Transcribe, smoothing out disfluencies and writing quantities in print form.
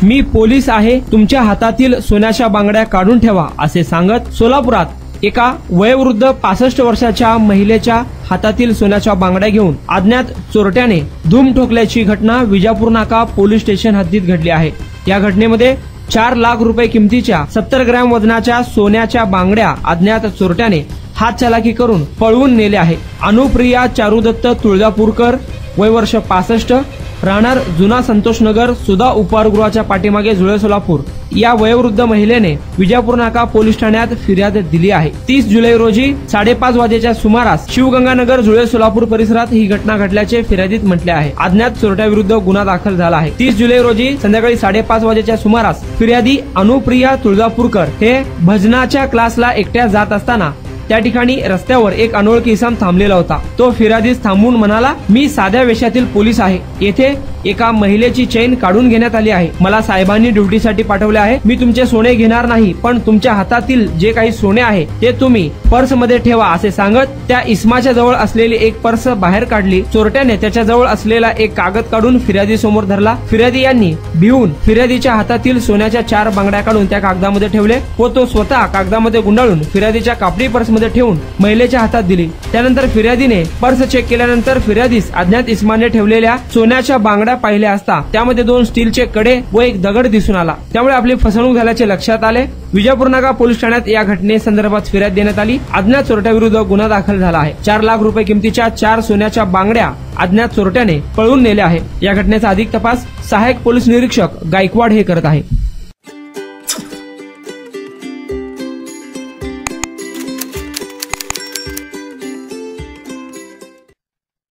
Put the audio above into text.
मी police आहे, तुमच्या हातातील सोन्याच्या बांगड्या काढून ठेवा असे सांगत सोलापुरात एका वयोवृद्ध 65 वर्षाच्या महिलेच्या हातातील सोन्याच्या बांगड्या घेऊन अज्ञात चोरट्याने धूम ठोकल्याची घटना विजापूर नाका पोलीस स्टेशन हद्दीत घडली आहे। या घटनेमध्ये 4 लाख रुपये किमतीच्या 70 ग्रॅम वजनाच्या सोन्याच्या बांगड्या अज्ञात चोरट्याने हातचलाकी करून पळवून नेले आहे। अनुप्रिया चारुदत्त तुळजापूरकर, वय वर्ष 65, राहणार जुना संतोषनगर, सुधा उपाहारगृहाच्या पाठीमागे जुळे सोलापूर या वयोवृद्ध महिलेने विजापूर नाका पोलीस ठाण्यात फिर्याद दिली आहे। 30 जुलै रोजी 5:30 वाजेच्या सुमारास शिवगंगानगर जुळे सोलापूर परिसरात ही घटना घडल्याचे फिर्यादीत म्हटले आहे। अज्ञात चोरट्याविरुद्ध गुन्हा दाखल झाला आहे। 30 जुलै रोजी संध्याकाळी 5:30 वाजेच्या सुमारास फिर्यादी अनुप्रिया तुळजापूरकर हे भजनाच्या क्लासला एकट्या जात असताना त्या ठिकाणी रस्त्यावर एक अनोळखी इसम थांबलेला होता। तो फिर्यादीस थांबून म्हणाला, मी साध्या वेशातील पोलीस आहे, येथे एका महिलेची चेन काढून घेण्यात आली आहे, मला साहेबांनी ड्युटीसाठी पाठवले आहे, मी तुमचे सोने घेणार नाही, पण तुमच्या हातातील जे काही सोने आहे ते तुम्ही पर्स मध्ये ठेवा असे सांगत त्या इसमाच्या जवळ असलेली एक पर्स बाहेर काढली। चोरट्याने त्याच्या जवळ असलेला एक कागद काढून फिर्यादी समोर धरला। फिर्यादी यांनी भिवून फिर्यादीच्या हातातील सोन्याच्या 4 बांगड्या काढून त्या कागदामध्ये ठेवले व तो स्वतः कागदामध्ये गुंडाळून फिर्यादीच्या कापडी पर्स मध्ये ठेवून महिलेच्या हातात दिली। त्यानंतर फिर्यादीने पर्स चेक केल्यानंतर फिर्यादीस अज्ञात इसमाने ठेवलेल्या सोन्याच्या बांगड्या पाहिल्या असता त्यामध्ये 2 स्टीलचे कडे व एक दगड दिसून आला। त्यामुळे आपली फसवणूक झाल्याचे लक्षात आले। विजापूर नाका पोलीस ठाण्यात या घटनेसंदर्भात फिर्याद देण्यात आली। अज्ञात चोरट्याविरुद्ध गुन्हा दाखल झाला आहे। 4 लाख रुपये किमतीच्या 4 सोन्याच्या बांगड्या अज्ञात चोरट्याने पळवून नेल्या आहे। या घटनेचा अधिक तपास सहाय्यक पोलीस निरीक्षक गायकवाड हे करत आहे।